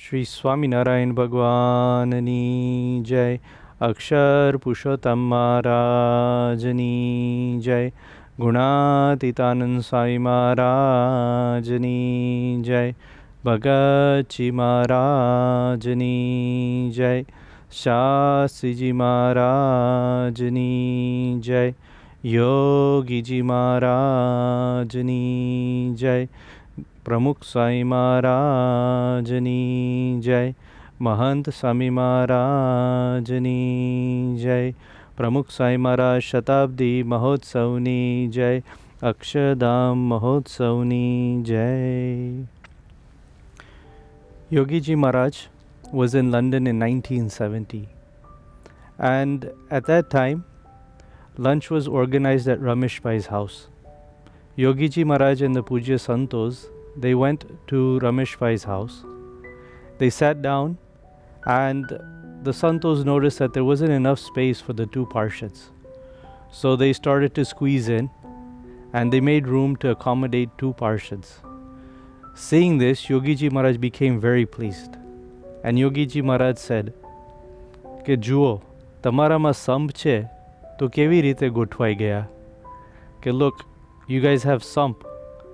Shri Swaminarayan Bhagwanani Jai, Akshar Pushottam Maharajani Jai, Gunatitanand Swami Maharajani Jai, Bhagatji Maharajani Jai, Shastriji Maharajani Jai, Yogiji Maharajani Jai, Pramukh Swami Maharajani Jai, Mahant Swami Maharajani Jai, Pramukh Swami Maharaj Shatabdi Mahotsavni Jai, Akshardham Mahotsavni Jai. Yogiji Maharaj was in London in 1970, and at that time lunch was organized at Ramesh Bhai's house. Yogiji Maharaj and the Pujya Santos, they went to Ramesh Bhai's house. They sat down, and the Santos noticed that there wasn't enough space for the two Parshads. So they started to squeeze in, and they made room to accommodate two Parshads. Seeing this, Yogiji Maharaj became very pleased. And Yogiji Maharaj said, "Ke juo, tamarama samp che, to kevi rite gothwai gaya? Ke look, you guys have samp,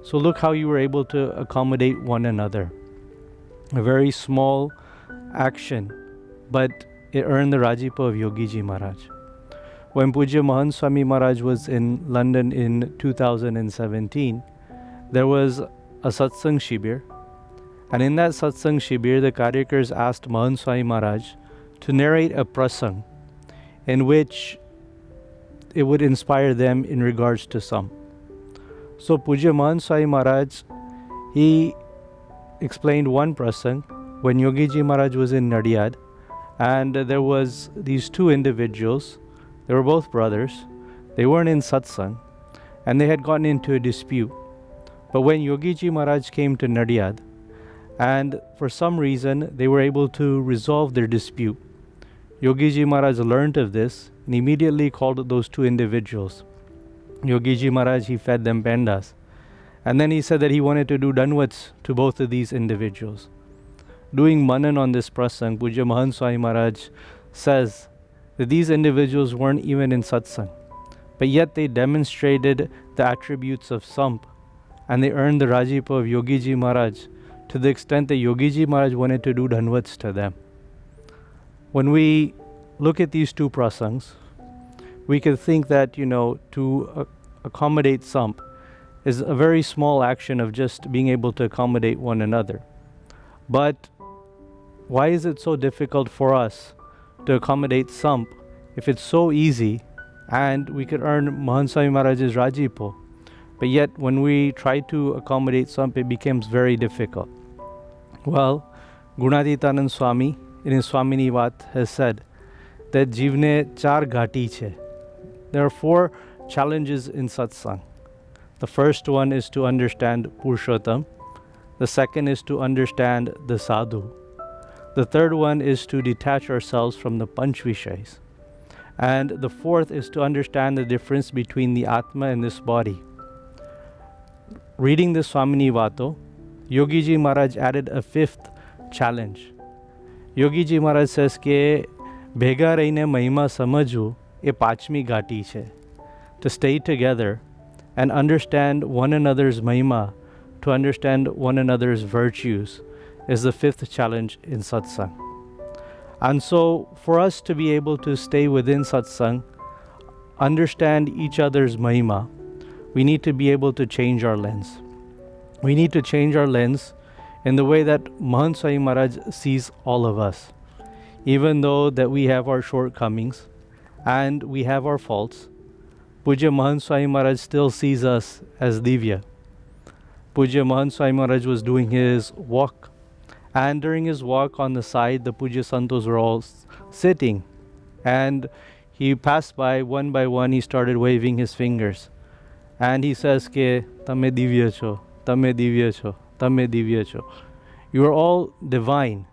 so look how you were able to accommodate one another." A very small action, but it earned the Rajipa of Yogiji Maharaj. When Pujya Mahant Swami Maharaj was in London in 2017, there was a Satsang Shibir, and in that Satsang Shibir, the Karyakars asked Mahant Swami Maharaj to narrate a prasang in which it would inspire them in regards to Samp. So Pujya Mahant Swami Maharaj, he explained one prasang when Yogiji Maharaj was in Nadiyad, and there was these two individuals. They were both brothers. They weren't in satsang, and they had gotten into a dispute. But when Yogiji Maharaj came to Nadiyad, and for some reason they were able to resolve their dispute, Yogiji Maharaj learned of this and immediately called those two individuals. Yogiji Maharaj, he fed them pendas. And then he said that he wanted to do danvats to both of these individuals. Doing manan on this prasang, Pujya Mahant Swami Maharaj says that these individuals weren't even in satsang, but yet they demonstrated the attributes of Samp, and they earned the Rajipa of Yogiji Maharaj to the extent that Yogiji Maharaj wanted to do danvats to them. When we look at these two prasangs, we could think that, to accommodate Samp is a very small action of just being able to accommodate one another. But why is it so difficult for us to accommodate Samp if it's so easy and we could earn Mahant Swami Maharaj's Rajipo? But yet when we try to accommodate Samp, it becomes very difficult. Well, Gunatitanand Swami in his Swamini Vat has said that Jivne char ghati che. There are 4 challenges in satsang. The first one is to understand Purushottam. The second is to understand the sadhu. The third one is to detach ourselves from the panch vishayas. And the fourth is to understand the difference between the Atma and this body. Reading the Swamini Vato, Yogiji Maharaj added a 5th challenge. Yogiji Maharaj says ke bhega rahine mahima samajhu e pachmi ghati che. To stay together and understand one another's mahima, to understand one another's virtues, is the 5th challenge in satsang. And so for us to be able to stay within satsang, understand each other's mahima, we need to be able to change our lens. We need to change our lens in the way that Mahant Swami Maharaj sees all of us. Even though that we have our shortcomings and we have our faults, Pujya Mahant Swami Maharaj still sees us as Divya. Pujya Mahant Swami Maharaj was doing his walk, and during his walk on the side, the Pujya Santos were all sitting, and he passed by one, he started waving his fingers, and he says ke tame divya cho, tame divya cho, tame divya cho. You are all divine.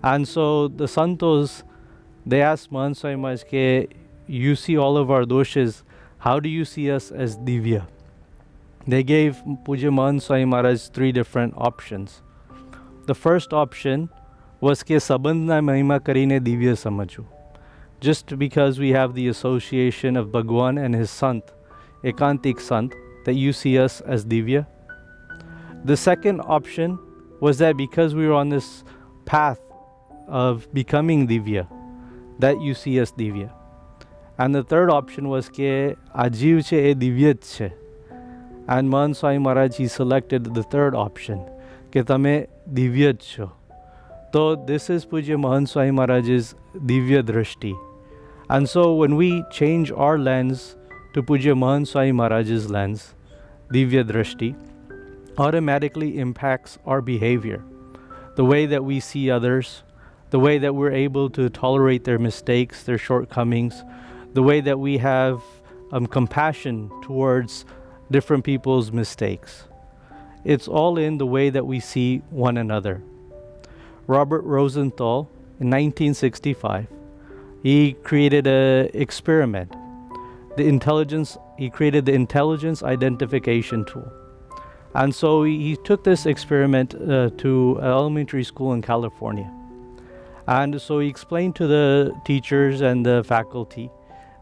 And so the Santos, they asked Mahant Swami Maharaj ke, you see all of our doshas, how do you see us as Divya? They gave Pujya Mahant Swami Maharaj 3 different options. The first option was કે સંબંધના મહિમા કરીને દિવ્ય સમજવું. Just because we have the association of Bhagwan and his Sant, Ekantik Sant, that you see us as Divya. The second option was that because we were on this path of becoming Divya, that you see us Divya. And the third option was ke ajiv che e Divya che. And Mahant Swami Maharaj, he selected the third option, ke tame Divya cho. So this is Pujya Mahant Swami Maharaj's Divya Drishti. And so when we change our lens to Pujya Mahant Swami Maharaj's lens, Divya Drishti, automatically impacts our behavior, the way that we see others, the way that we're able to tolerate their mistakes, their shortcomings, the way that we have compassion towards different people's mistakes. It's all in the way that we see one another. Robert Rosenthal, in 1965, he created an experiment. He created the intelligence identification tool. And so he took this experiment to an elementary school in California. And so he explained to the teachers and the faculty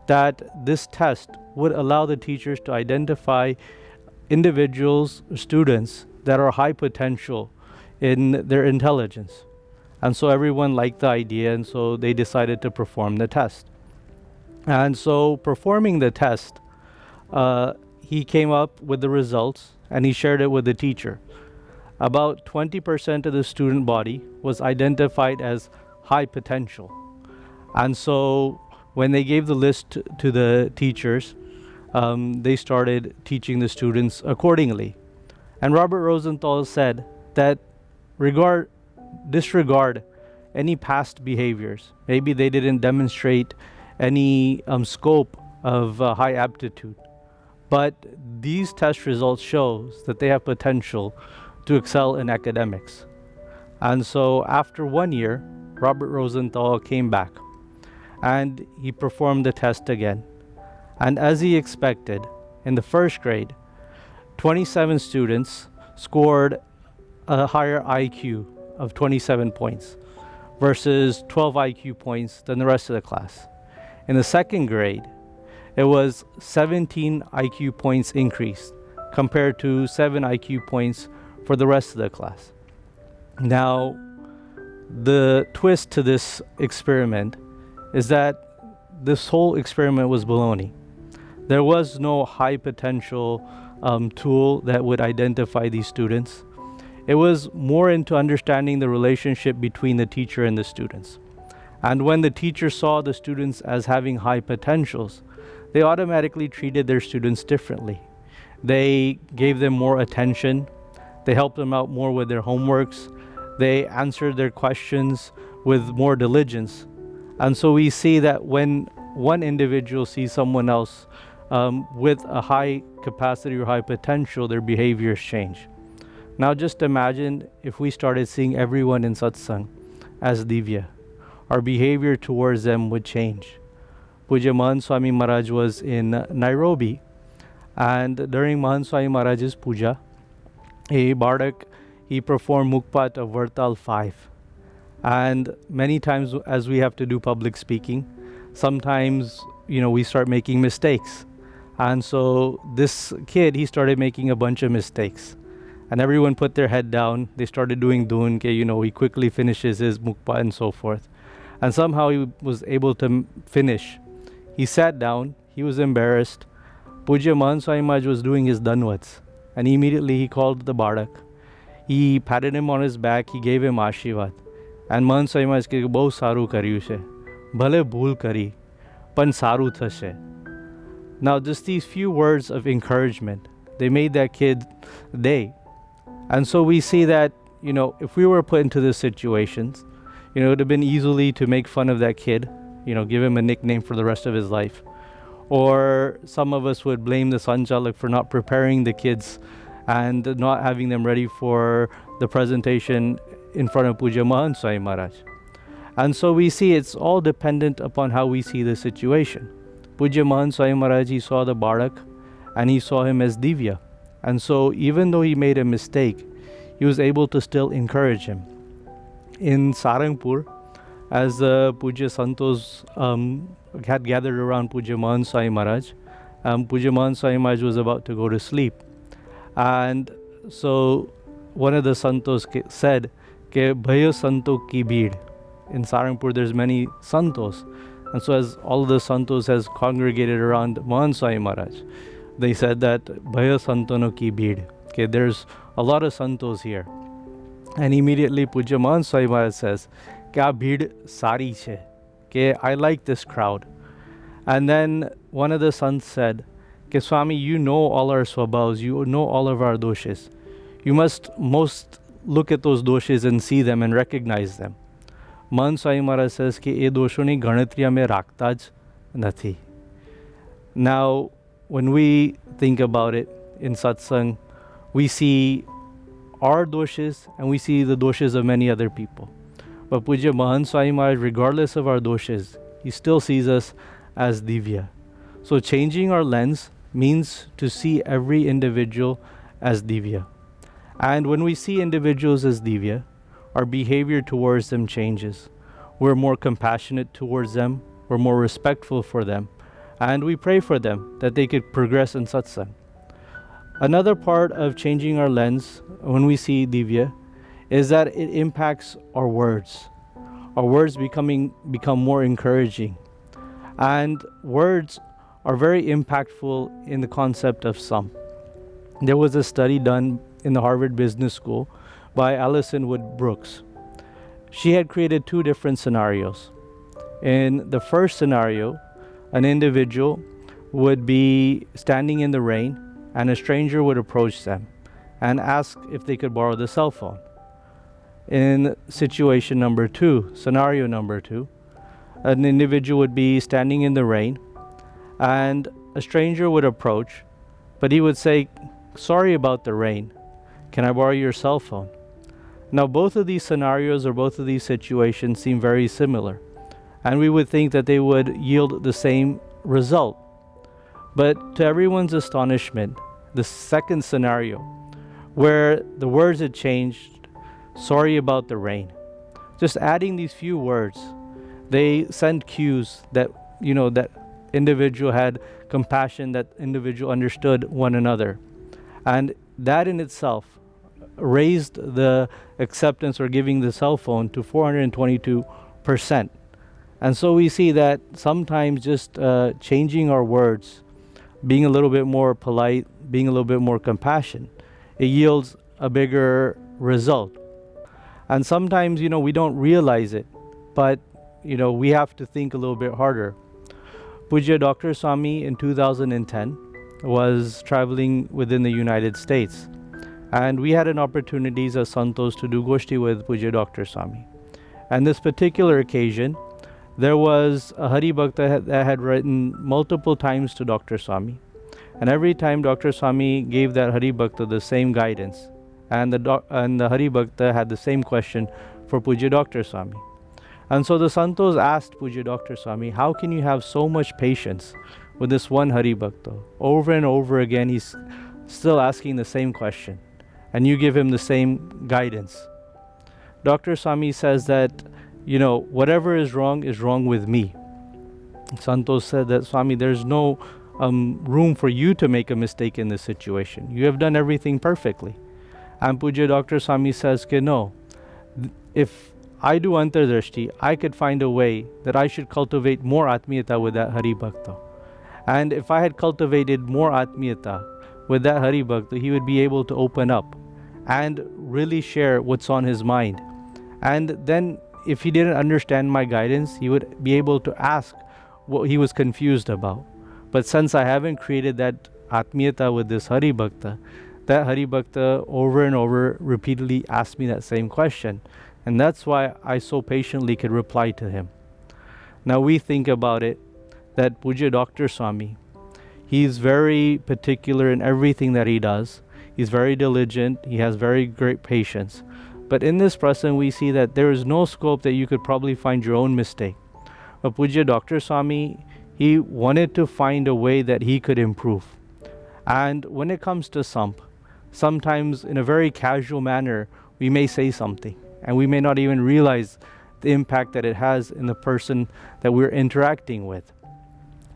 that this test would allow the teachers to identify individuals, students that are high potential in their intelligence. And so everyone liked the idea, and so they decided to perform the test. And so performing the test, he came up with the results and he shared it with the teacher. About 20% of the student body was identified as high potential. And so when they gave the list to the teachers, they started teaching the students accordingly. And Robert Rosenthal said that disregard any past behaviors. Maybe they didn't demonstrate any scope of high aptitude. But these test results shows that they have potential to excel in academics. And so after 1 year, Robert Rosenthal came back and he performed the test again. And as he expected, in the first grade, 27 students scored a higher IQ of 27 points versus 12 IQ points than the rest of the class. In the second grade, it was 17 IQ points increased compared to 7 IQ points for the rest of the class. Now, the twist to this experiment is that this whole experiment was baloney. There was no high potential tool that would identify these students. It was more into understanding the relationship between the teacher and the students. And when the teacher saw the students as having high potentials, they automatically treated their students differently. They gave them more attention. They helped them out more with their homeworks. They answered their questions with more diligence. And so we see that when one individual sees someone else with a high capacity or high potential, their behaviors change. Now just imagine if we started seeing everyone in satsang as Divya. Our behavior towards them would change. Pujya Mahant Swami Maharaj was in Nairobi, and during Mahant Swami Maharaj's puja, a bardak, he performed Mukpat of Vartal 5. And many times as we have to do public speaking, sometimes, we start making mistakes. And so this kid, he started making a bunch of mistakes. And everyone put their head down. They started doing dun, he quickly finishes his mukpa and so forth. And somehow he was able to finish. He sat down, he was embarrassed. Pujya Mahant Swami Maharaj was doing his danwats. And immediately he called the bardak. He patted him on his back, he gave him Ashirvad. And Mahant Swami Maharaj ke bau saru karyu છે. Bhale bhul kari, pan saru thase. Now just these few words of encouragement, they made that kid day. And so we see that, if we were put into these situations, it would have been easily to make fun of that kid, give him a nickname for the rest of his life. Or some of us would blame the Sanchalak for not preparing the kids and not having them ready for the presentation in front of Pujya Mahant Swami Maharaj. And so we see it's all dependent upon how we see the situation. Pujya Mahant Swami Maharaj, he saw the bardak and he saw him as Divya. And so even though he made a mistake, he was able to still encourage him. in Sarangpur, as the Pujya Santos had gathered around Pujya Mahant Swami Maharaj, Pujya Mahant Swami Maharaj was about to go to sleep. And so one of the Santos said, Ke bhayo santo ki bheed. In Sarangpur there's many Santos. And so as all of the Santos has congregated around Mahant Swami Maharaj, they said that bhayo santono ki bheed. Okay, there's a lot of Santos here. And immediately Pujya Mahant Swami Maharaj says, Kya bheed sari che. Okay, I like this crowd. And then one of the sons said, Ke Swami, you know all our swabhavs, you know all of our doshas. You must most look at those doshas and see them and recognize them. Mahant Swami Maharaj says कि ये दोषों ने गणत्रिया में राखता ज नथी. Now, when we think about it in satsang, we see our doshas and we see the doshas of many other people. But Pujya Mahant Swami Maharaj, regardless of our doshas, he still sees us as divya. So changing our lens means to see every individual as divya. And when we see individuals as divya, our behavior towards them changes. We're more compassionate towards them, we're more respectful for them, and we pray for them that they could progress in satsang. Another part of changing our lens when we see divya is that it impacts our words. Our words become more encouraging. And words are very impactful in the concept of Samp. There was a study done in the Harvard Business School by Alison Wood Brooks. She had created two different scenarios. In the first scenario, an individual would be standing in the rain and a stranger would approach them and ask if they could borrow the cell phone. In situation number two, scenario number two, an individual would be standing in the rain and a stranger would approach, but he would say, "Sorry about the rain. Can I borrow your cell phone?" Now, both of these scenarios or both of these situations seem very similar, and we would think that they would yield the same result. But to everyone's astonishment, the second scenario, where the words had changed, "Sorry about the rain," just adding these few words, they sent cues that, that individual had compassion, that individual understood one another. And that in itself raised the acceptance or giving the cell phone to 422%. And so we see that sometimes just changing our words, being a little bit more polite, being a little bit more compassionate, it yields a bigger result. And sometimes, we don't realize it, but, we have to think a little bit harder. Pujya Dr. Swami in 2010 was traveling within the United States. And we had an opportunity as Santos to do Goshti with Pujya Dr. Swami. And this particular occasion, there was a Hari Bhakta that had written multiple times to Dr. Swami. And every time Dr. Swami gave that Hari Bhakta the same guidance. And the Hari Bhakta had the same question for Pujya Dr. Swami. And so the Santos asked Pujya Dr. Swami, how can you have so much patience with this one Hari Bhakta? Over and over again, he's still asking the same question. And you give him the same guidance. Dr. Swami says that, whatever is wrong with me. Santos said that, Swami, there's no room for you to make a mistake in this situation. You have done everything perfectly. And Pujya Dr. Swami says, no, if I do antardrashti, I could find a way that I should cultivate more atmiyata with that Hari Bhakta. And if I had cultivated more atmiyata with that Hari Bhakta, he would be able to open up and really share what's on his mind. And then if he didn't understand my guidance, he would be able to ask what he was confused about. But since I haven't created that atmiyata with this Hari Bhakta, that Hari Bhakta over and over repeatedly asked me that same question. And that's why I so patiently could reply to him. Now we think about it, that Pujya Dr. Swami, he's very particular in everything that he does. He's very diligent. He has very great patience. But in this person, we see that there is no scope that you could probably find your own mistake. But Pujya Dr. Swami, he wanted to find a way that he could improve. And when it comes to Samp, sometimes in a very casual manner, we may say something. and we may not even realize the impact that it has in the person that we're interacting with.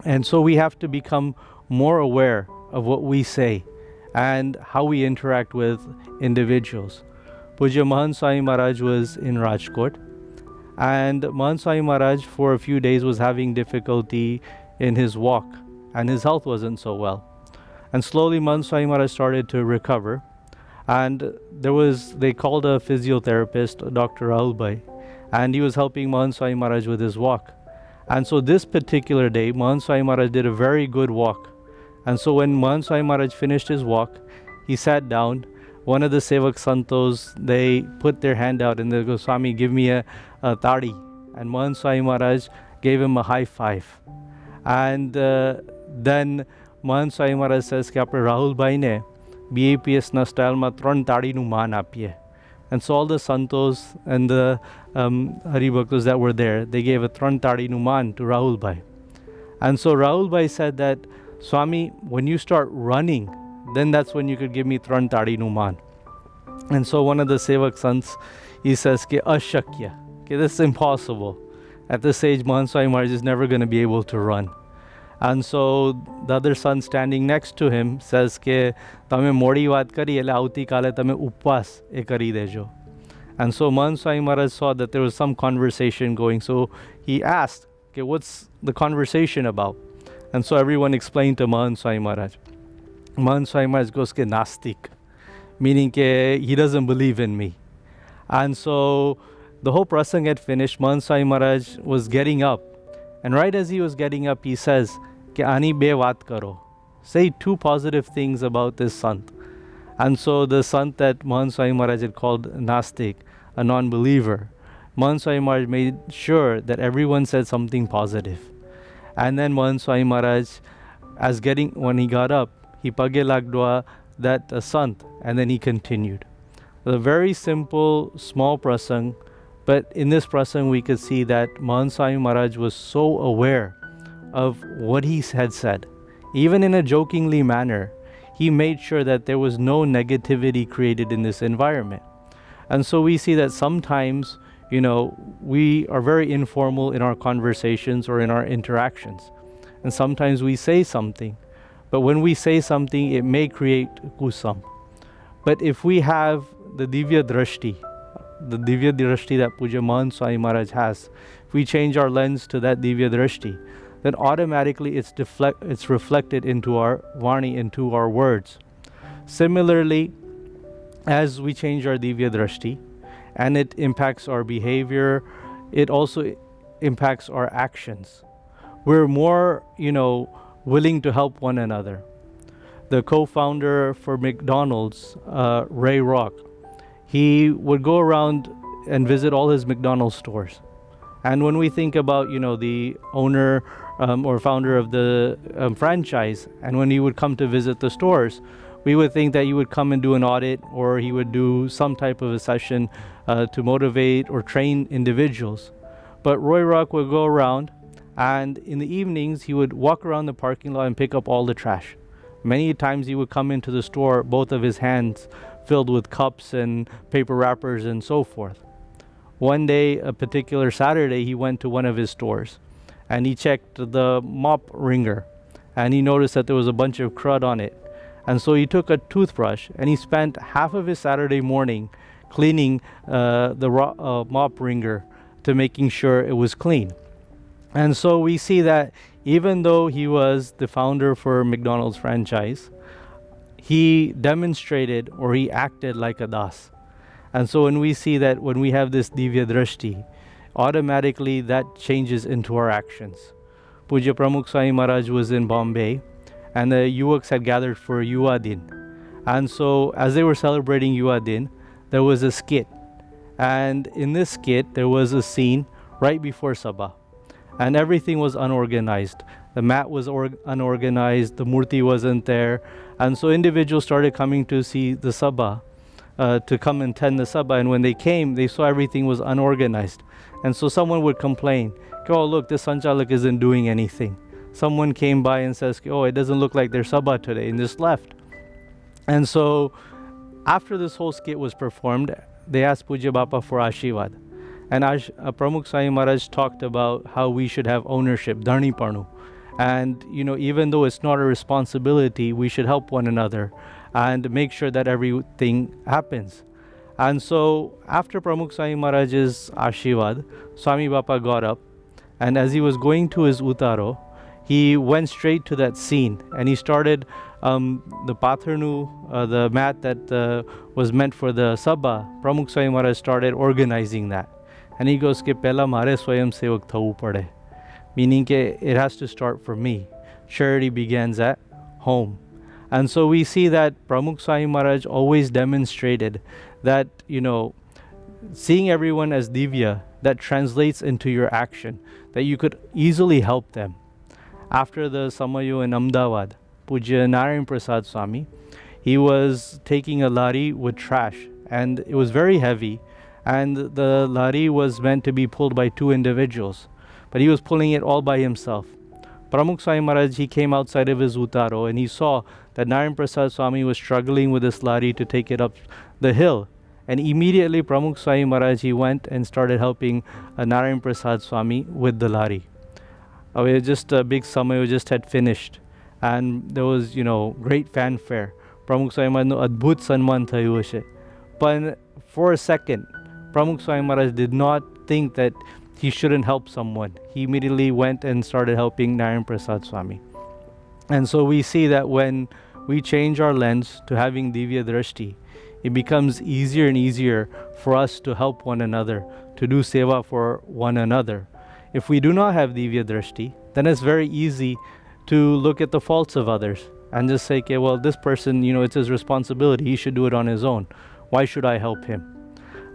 And so we have to become more aware of what we say and how we interact with individuals. Pujya Mahant Swami Maharaj was in Rajkot, and Mahant Swami Maharaj for a few days was having difficulty in his walk, and his health wasn't so well. And slowly Mahant Swami Maharaj started to recover, and they called a physiotherapist, Dr. Rahul Bhai, and he was helping Mahant Swami Maharaj with his walk. And so this particular day, Mahant Swami Maharaj did a very good walk. And so when Mahant Swami Maharaj finished his walk, he sat down. One of the Sevak Santos, they put their hand out and they go, Swami, give me a tadi. And Mahant Swami Maharaj gave him a high five. And then Mahant Swami Maharaj says, कि आपने राहुल भाई ने BAPS ना style में 3 ताड़ी नु मान आपी है. And so all the Santos and the Hari Bhaktas that were there, they gave a 3 tadi numan to Rahul Bhai. And so Rahul Bhai said that, Swami, when you start running, then that's when you could give me 3 tadi numan. And so one of the Sevak sons, he says, Ke ashakya, this is impossible. At this age, Mahant Swami Maharaj is never going to be able to run. And so the other son standing next to him says ke tame modi વાત કરી એટલે આવતી કાલે તમે ઉપવાસ એ કરી દેજો. And so Mahant Swami Maharaj saw that there was some conversation going, so he asked, okay, what's the conversation about? And so everyone explained to Mahant Swami Maharaj. Mahant Swami Maharaj goes ke nastik, meaning ke he doesn't believe in me. And so the whole prasang had finished. Mahant Swami Maharaj was getting up. And right as he was getting up, he says, Ke ani be vaat karo. Say 2 positive things about this sant. And so the sant that Mahant Swami Maharaj had called Nastik, a non-believer, Mahant Swami Maharaj made sure that everyone said something positive. And then Mahant Swami Maharaj, when he got up, he page lagdwa that sant, and then he continued. A very simple, small prasang. But in this prasang, we could see that Mahant Swami Maharaj was so aware of what he had said. Even in a jokingly manner, he made sure that there was no negativity created in this environment. And so we see that sometimes, we are very informal in our conversations or in our interactions. And sometimes we say something. But when we say something, it may create kusamp. But if we have the Divya Drashti, the Divya Drashti that Pujya Mahant Swami Maharaj has, if we change our lens to that Divya Drashti, then automatically it's reflected into our Vani, into our words. Similarly, as we change our Divya Drashti, and it impacts our behavior, it also impacts our actions. We're more, willing to help one another. The co-founder for McDonald's, Ray Rock, he would go around and visit all his McDonald's stores. And when we think about, the owner or founder of the franchise, and when he would come to visit the stores, we would think that he would come and do an audit, or he would do some type of a session to motivate or train individuals. But Roy Rock would go around, and in the evenings, he would walk around the parking lot and pick up all the trash. Many times he would come into the store, both of his hands filled with cups and paper wrappers and so forth. One day, a particular Saturday, he went to one of his stores and he checked the mop wringer, and he noticed that there was a bunch of crud on it. And so he took a toothbrush and he spent half of his Saturday morning cleaning the mop wringer to making sure it was clean. And so we see that even though he was the founder for McDonald's franchise, he demonstrated or he acted like a das. And so when we see that, when we have this Divya Drashti, automatically that changes into our actions. Pujya Pramukh Swami Maharaj was in Bombay, and the Yuvaks had gathered for Yuva Din. And so as they were celebrating Yuva Din, there was a skit. And in this skit, there was a scene right before Sabha. And everything was unorganized. The mat was unorganized, the murti wasn't there. And so individuals started coming to see the Sabha, to come and attend the Sabha. And when they came, they saw everything was unorganized. And so someone would complain, oh, look, this Sanchalak isn't doing anything. Someone came by and says, oh, it doesn't look like there's Sabha today, and just left. And so after this whole skit was performed, they asked Pujya Bapa for Ashirwad. And Pramukh Swami Maharaj talked about how we should have ownership, Dharni Parnu. And, even though it's not a responsibility, we should help one another and make sure that everything happens. And so after Pramukh Swami Maharaj's Ashirwad, Swami Bapa got up, and as he was going to his Utaro, he went straight to that scene and he started the Patharnu, the mat that was meant for the Sabha. Pramukh Swami Maharaj started organizing that. And he goes, Ke pehla mare swayam sevak thavu pade. Meaning ke it has to start for me. Charity begins at home. And so we see that Pramukh Swami Maharaj always demonstrated that, seeing everyone as Divya, that translates into your action, that you could easily help them. After the Samayo in Ahmedabad, Pujya Narayan Prasad Swami, he was taking a lari with trash, and it was very heavy, and the lari was meant to be pulled by two individuals, but he was pulling it all by himself. Pramukh Swami Maharaj, he came outside of his Utaro and he saw that Narayan Prasad Swami was struggling with this lari to take it up the hill. And immediately Pramukh Swami Maharaj, he went and started helping Narayan Prasad Swami with the lari. Just a big Samayo just had finished, and there was, great fanfare. Pramukh Swami Maharaj no adbhut sanman thayu hase. But for a second, Pramukh Swami Maharaj did not think that he shouldn't help someone. He immediately went and started helping Narayan Prasad Swami. And so we see that when we change our lens to having Divya Drashti, it becomes easier and easier for us to help one another, to do seva for one another. If we do not have Divya Drashti, then it's very easy to look at the faults of others and just say, okay, well, this person, it's his responsibility. He should do it on his own. Why should I help him?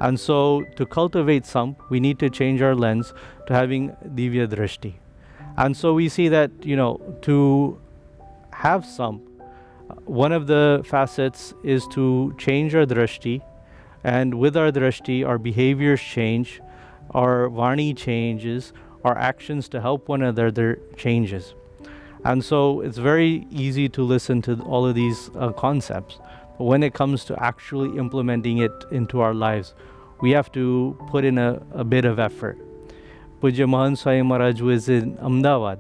And so to cultivate Samp, we need to change our lens to having Divya Drashti. And so we see that, to have Samp, one of the facets is to change our Drashti, and with our Drashti, our behaviors change, our Vani changes, our actions to help one another changes. And so it's very easy to listen to all of these concepts. But when it comes to actually implementing it into our lives, we have to put in a bit of effort. Pujya Mahant Swami Maharaj was in Ahmedabad,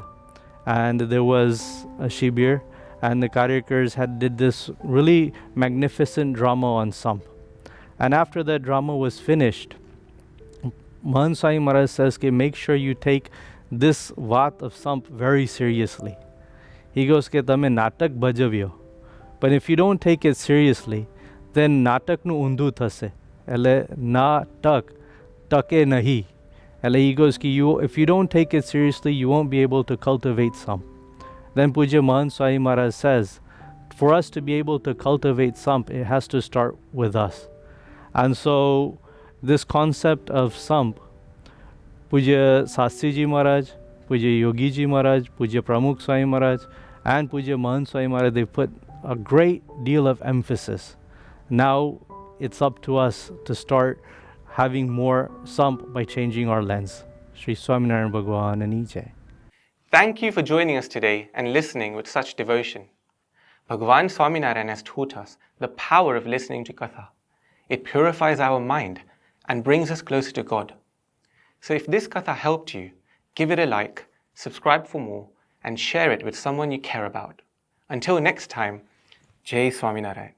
and there was a shibir, and the Karyakars did this really magnificent drama on Samp. And after that drama was finished, Mahant Swami Maharaj says, okay, make sure you take this vat of Samp very seriously. He goes, ke tame natak bhajavyo. But if you don't take it seriously, then natak nu undu thase. Ele natak take nahi. Ele he goes, if you don't take it seriously, you won't be able to cultivate Samp. Then Pujya Mahant Swami Maharaj says, for us to be able to cultivate Samp, it has to start with us. And so this concept of Samp, Pujya Sastriji Maharaj, Pujya Yogiji Maharaj, Pujya Pramukh Swami Maharaj, and Pujya Mahant Swami Maharaj, they put a great deal of emphasis. Now it's up to us to start having more Samp by changing our lens. Sri Swaminarayan Bhagwan and Jai. Thank you for joining us today and listening with such devotion. Bhagwan Swaminarayan has taught us the power of listening to Katha. It purifies our mind and brings us closer to God. So if this Katha helped you, give it a like, subscribe for more, and share it with someone you care about. Until next time, Jai Swaminarayan.